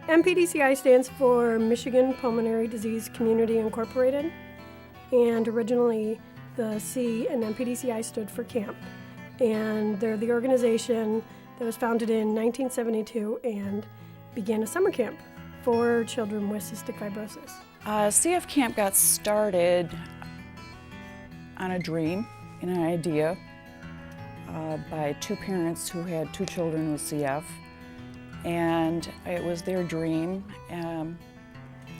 MPDCI stands for Michigan Pulmonary Disease Community Incorporated, and originally the C in MPDCI stood for CAMP, and they're the organization that was founded in 1972 and began a summer camp for children with cystic fibrosis. CF Camp got started on a dream and an idea by two parents who had two children with CF, and it was their dream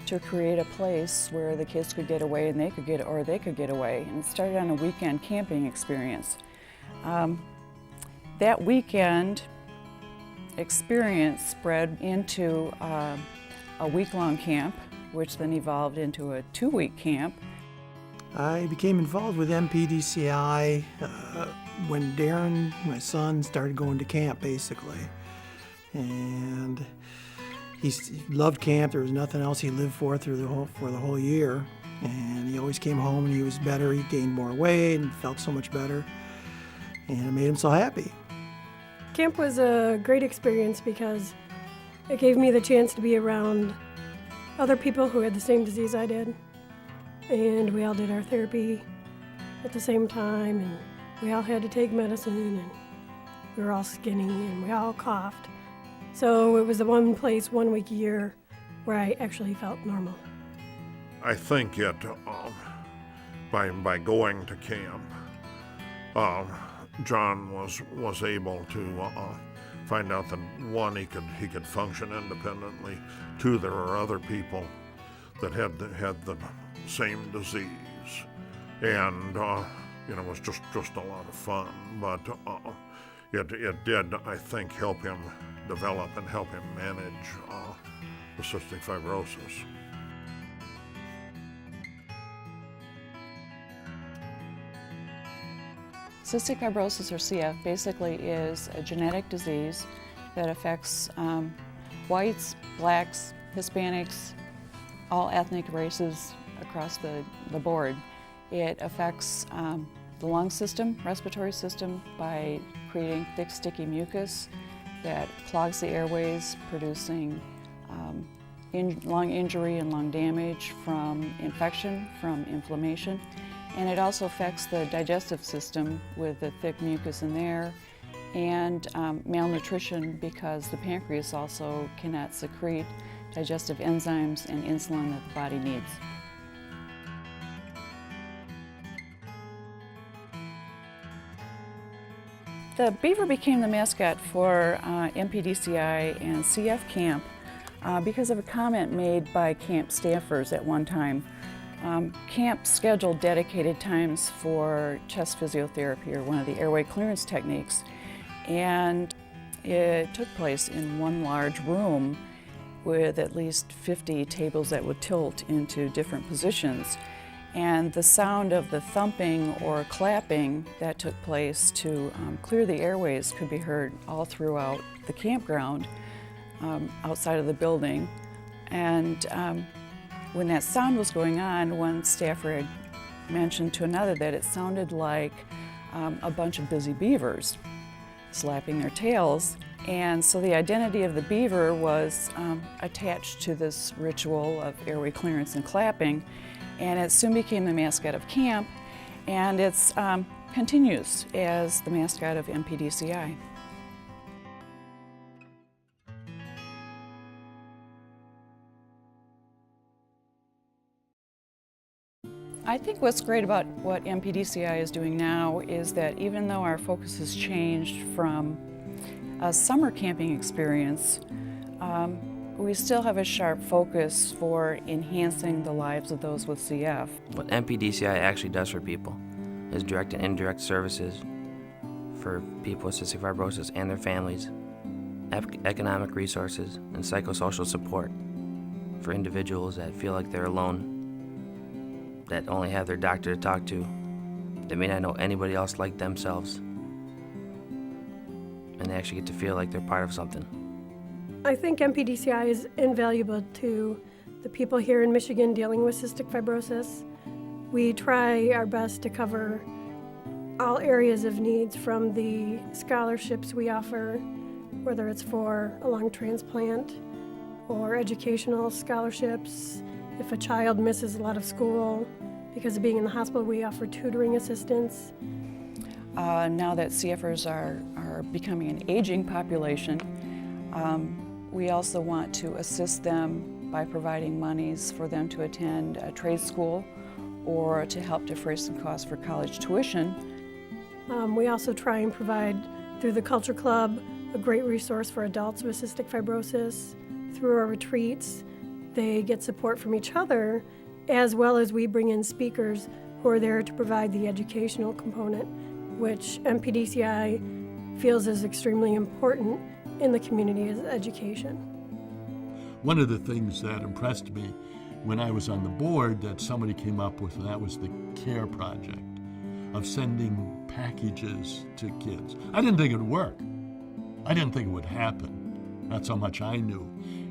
to create a place where the kids could get away and they could get away. And it started on a weekend camping experience. That weekend experience spread into a week-long camp, which then evolved into a 2-week camp. I became involved with MPDCI when Darren, my son, started going to camp, basically. And he loved camp. There was nothing else he lived for the whole year. And he always came home and he was better. He gained more weight and felt so much better. And it made him so happy. Camp was a great experience because it gave me the chance to be around other people who had the same disease I did. And we all did our therapy at the same time, and we all had to take medicine, and we were all skinny, and we all coughed. So it was the one place, 1 week a year, where I actually felt normal. I think by going to camp, John was able to find out that one, he could function independently. Two, there are other people that had the same disease, and it was just a lot of fun. But it did, I think, help him develop and help him manage the cystic fibrosis. Cystic fibrosis, or CF, basically is a genetic disease that affects whites, blacks, Hispanics, all ethnic races across the board. It affects the lung system, respiratory system, by creating thick, sticky mucus that clogs the airways, producing lung injury and lung damage from infection, from inflammation. And it also affects the digestive system with the thick mucus in there, and malnutrition because the pancreas also cannot secrete digestive enzymes and insulin that the body needs. The Beaver became the mascot for MPDCI and CF Camp because of a comment made by camp staffers at one time. Camp scheduled dedicated times for chest physiotherapy, or one of the airway clearance techniques, and it took place in one large room with at least 50 tables that would tilt into different positions. And the sound of the thumping or clapping that took place to clear the airways could be heard all throughout the campground outside of the building. And when that sound was going on, one staffer had mentioned to another that it sounded like a bunch of busy beavers slapping their tails. And so the identity of the beaver was attached to this ritual of airway clearance and clapping, and it soon became the mascot of camp, and it continues as the mascot of MPDCI. I think what's great about what MPDCI is doing now is that even though our focus has changed from a summer camping experience, we still have a sharp focus for enhancing the lives of those with CF. What MPDCI actually does for people is direct and indirect services for people with cystic fibrosis and their families, economic resources, and psychosocial support for individuals that feel like they're alone, that only have their doctor to talk to, that may not know anybody else like themselves, and they actually get to feel like they're part of something. I think MPDCI is invaluable to the people here in Michigan dealing with cystic fibrosis. We try our best to cover all areas of needs, from the scholarships we offer, whether it's for a lung transplant or educational scholarships. If a child misses a lot of school because of being in the hospital, we offer tutoring assistance. Now that CFers are becoming an aging population, we also want to assist them by providing monies for them to attend a trade school or to help defray some costs for college tuition. We also try and provide, through the Culture Club, a great resource for adults with cystic fibrosis. Through our retreats, they get support from each other, as well as we bring in speakers who are there to provide the educational component, which MPDCI feels is extremely important in the community as education. One of the things that impressed me when I was on the board that somebody came up with, that was the CARE project of sending packages to kids. I didn't think it would work. I didn't think it would happen. That's how much I knew.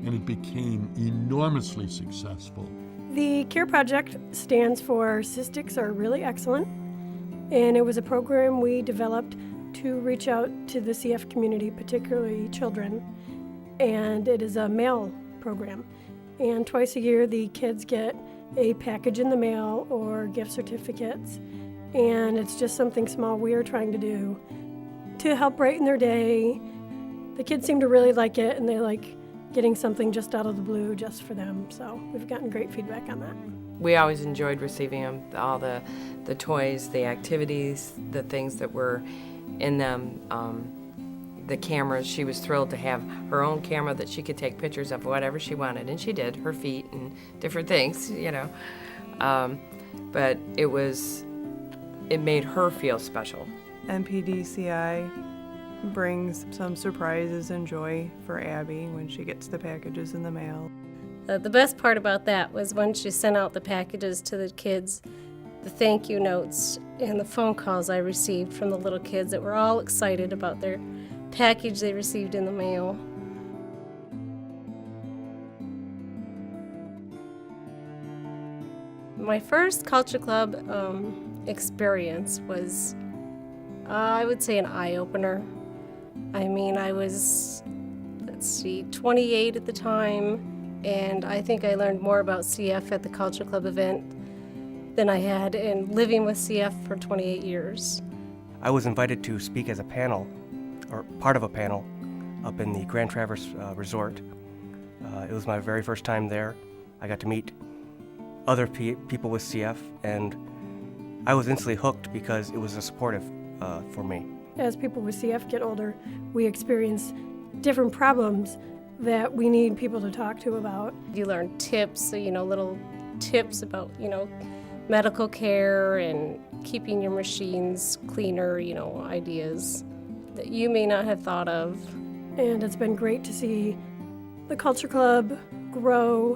And it became enormously successful. The CARE project stands for Cystics Are Really Excellent, and it was a program we developed to reach out to the CF community, particularly children, and it is a mail program. And twice a year, the kids get a package in the mail or gift certificates, and it's just something small we are trying to do to help brighten their day. The kids seem to really like it, and they like getting something just out of the blue just for them, so we've gotten great feedback on that. We always enjoyed receiving them, all the toys, the activities, the things that were in them, the cameras. She was thrilled to have her own camera that she could take pictures of whatever she wanted, and she did, her feet and different things, you know. But it made her feel special. MPDCI brings some surprises and joy for Abby when she gets the packages in the mail. The best part about that was when she sent out the packages to the kids, the thank you notes and the phone calls I received from the little kids that were all excited about their package they received in the mail. My first Culture Club experience was, I would say, an eye-opener. I mean, I was, 28 at the time, and I think I learned more about CF at the Culture Club event than I had in living with CF for 28 years. I was invited to speak as a panel, or part of a panel, up in the Grand Traverse Resort. It was my very first time there. I got to meet other people with CF, and I was instantly hooked because it was supportive for me. As people with CF get older, we experience different problems that we need people to talk to about. You learn tips, little tips about, medical care and keeping your machines cleaner, ideas that you may not have thought of. And it's been great to see the Culture Club grow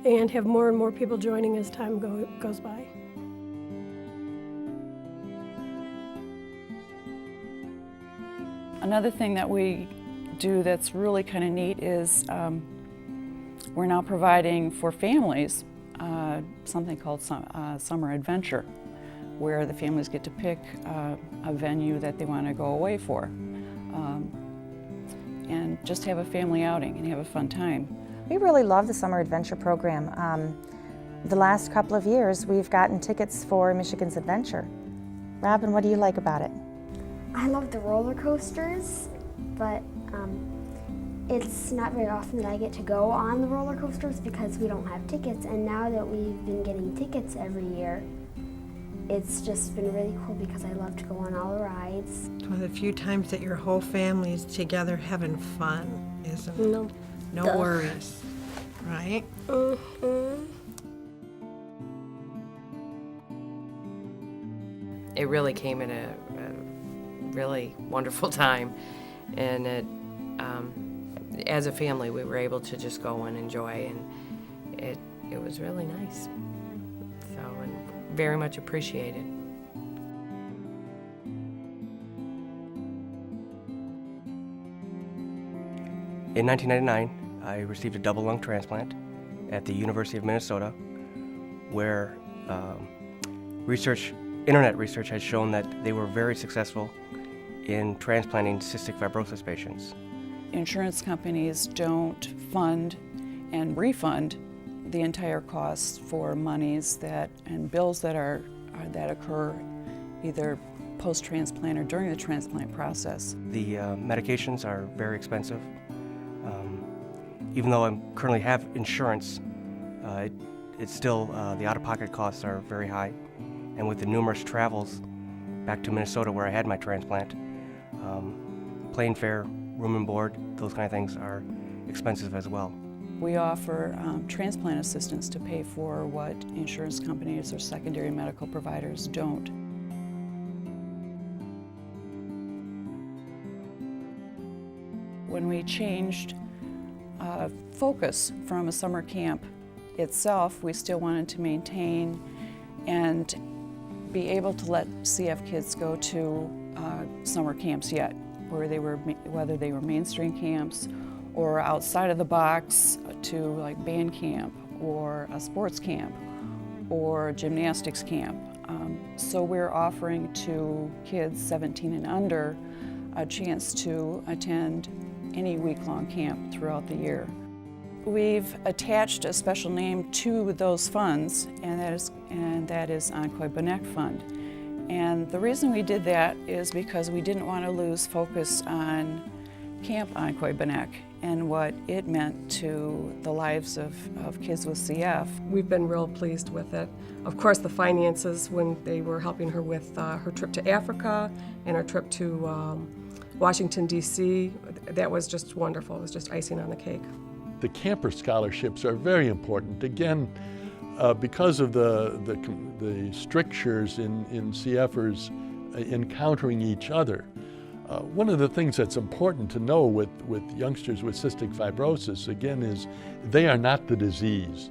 and have more and more people joining as time goes by. Another thing that we do that's really kind of neat is we're now providing for families something called Summer Adventure, where the families get to pick a venue that they want to go away for and just have a family outing and have a fun time. We really love the Summer Adventure program. The last couple of years we've gotten tickets for Michigan's Adventure. Robin, what do you like about it? I love the roller coasters, but it's not very often that I get to go on the roller coasters because we don't have tickets, and now that we've been getting tickets every year, it's just been really cool because I love to go on all the rides. It's one of the few times that your whole family's together having fun, isn't it? No worries, right? Mm-hmm. It really came at a really wonderful time, and as a family we were able to just go and enjoy, and it was really nice, so, and very much appreciated. In 1999, I received a double lung transplant at the University of Minnesota, where internet research has shown that they were very successful in transplanting cystic fibrosis patients. Insurance companies don't fund and refund the entire cost for monies and bills that occur either post-transplant or during the transplant process. The medications are very expensive. Even though I currently have insurance, it's still, the out-of-pocket costs are very high. And with the numerous travels back to Minnesota where I had my transplant, plane fare, room and board, those kind of things are expensive as well. We offer transplant assistance to pay for what insurance companies or secondary medical providers don't. When we changed focus from a summer camp itself, we still wanted to maintain and be able to let CF kids go to summer camps yet, whether they were mainstream camps or outside of the box to like band camp or a sports camp or gymnastics camp. So we're offering to kids 17 and under a chance to attend any week-long camp throughout the year. We've attached a special name to those funds, and that is Ankoy Benek Fund. And the reason we did that is because we didn't want to lose focus on Camp Ankoy Benek and what it meant to the lives of kids with CF. We've been real pleased with it. Of course, the finances, when they were helping her with her trip to Africa and her trip to Washington, D.C., that was just wonderful. It was just icing on the cake. The camper scholarships are very important. Again, because of the strictures in CFers encountering each other. One of the things that's important to know with youngsters with cystic fibrosis, again, is they are not the disease.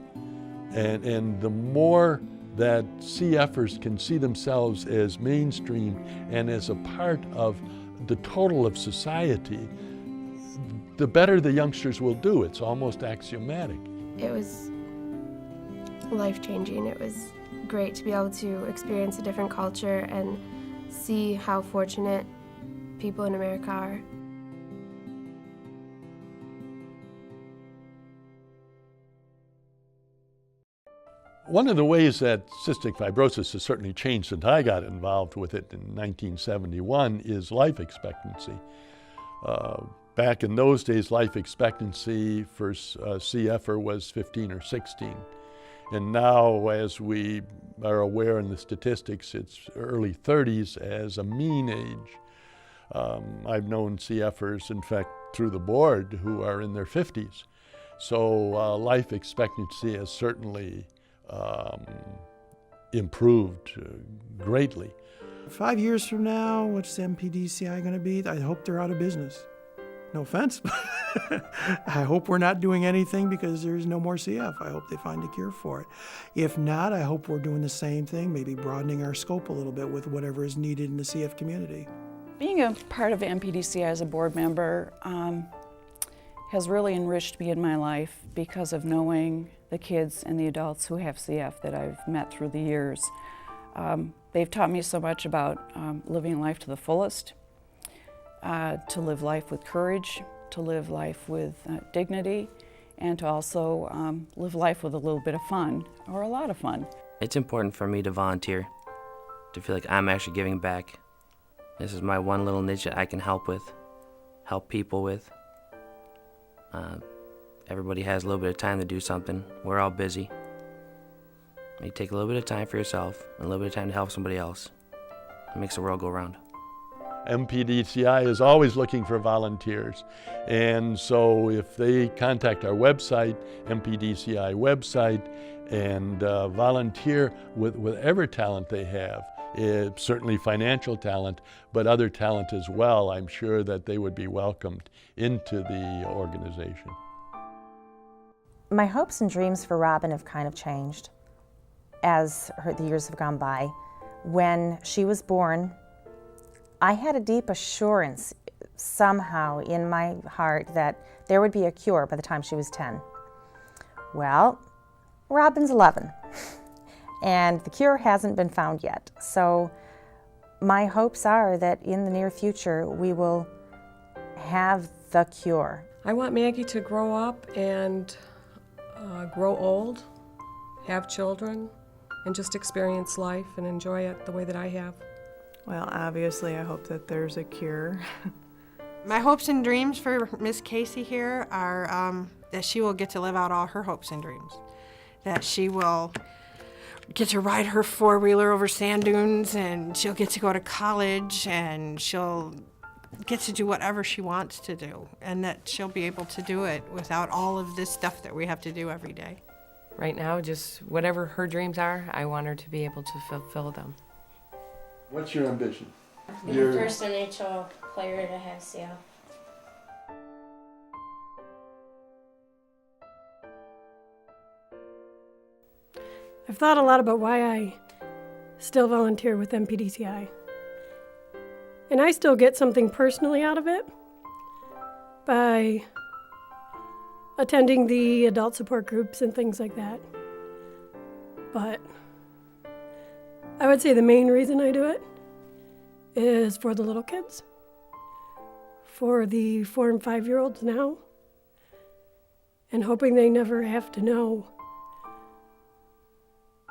And the more that CFers can see themselves as mainstream and as a part of the total of society, the better the youngsters will do. It's almost axiomatic. It was life-changing. It was great to be able to experience a different culture and see how fortunate people in America are. One of the ways that cystic fibrosis has certainly changed since I got involved with it in 1971 is life expectancy. Back in those days, life expectancy for CFer was 15 or 16. And now, as we are aware in the statistics, it's early 30s as a mean age. I've known CFers, in fact, through the board who are in their 50s. So life expectancy has certainly improved greatly. 5 years from now, what's MPDCI going to be? I hope they're out of business. No offense, but I hope we're not doing anything because there's no more CF. I hope they find a cure for it. If not, I hope we're doing the same thing, maybe broadening our scope a little bit with whatever is needed in the CF community. Being a part of MPDCI as a board member has really enriched me in my life because of knowing the kids and the adults who have CF that I've met through the years. They've taught me so much about living life to the fullest, to live life with courage, to live life with dignity, and to also live life with a little bit of fun, or a lot of fun. It's important for me to volunteer, to feel like I'm actually giving back. This is my one little niche that I can help people with. Everybody has a little bit of time to do something. We're all busy. You take a little bit of time for yourself and a little bit of time to help somebody else. It makes the world go round. MPDCI is always looking for volunteers, and so if they contact our website, MPDCI website, and volunteer with whatever talent they have, certainly financial talent, but other talent as well, I'm sure that they would be welcomed into the organization. My hopes and dreams for Robin have kind of changed as the years have gone by. When she was born, I had a deep assurance somehow in my heart that there would be a cure by the time she was 10. Well, Robin's 11, and the cure hasn't been found yet. So my hopes are that in the near future we will have the cure. I want Maggie to grow up and grow old, have children, and just experience life and enjoy it the way that I have. Well, obviously, I hope that there's a cure. My hopes and dreams for Miss Casey here are that she will get to live out all her hopes and dreams. That she will get to ride her four-wheeler over sand dunes, and she'll get to go to college, and she'll get to do whatever she wants to do, and that she'll be able to do it without all of this stuff that we have to do every day. Right now, just whatever her dreams are, I want her to be able to fulfill them. What's your ambition? Be the first NHL player to have CF. I've thought a lot about why I still volunteer with MPDCI. And I still get something personally out of it by attending the adult support groups and things like that. But I would say the main reason I do it is for the little kids, for the 4 and 5-year-olds now, and hoping they never have to know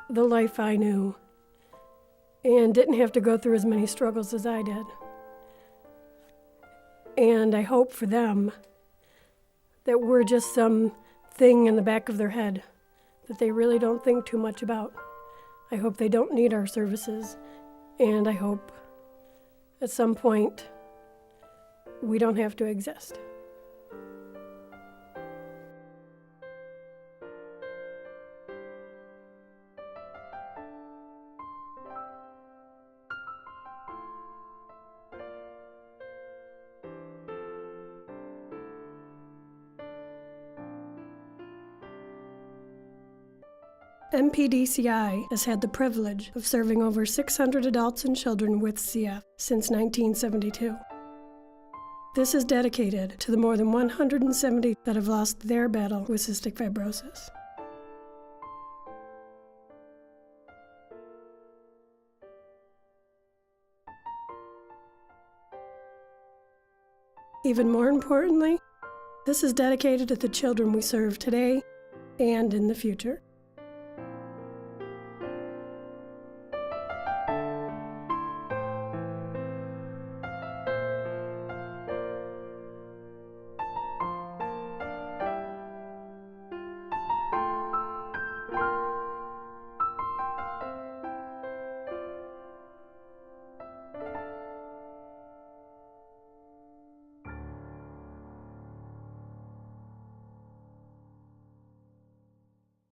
the life I knew and didn't have to go through as many struggles as I did. And I hope for them that we're just some thing in the back of their head that they really don't think too much about. I hope they don't need our services, and I hope at some point we don't have to exist. MPDCI has had the privilege of serving over 600 adults and children with CF since 1972. This is dedicated to the more than 170 that have lost their battle with cystic fibrosis. Even more importantly, this is dedicated to the children we serve today and in the future.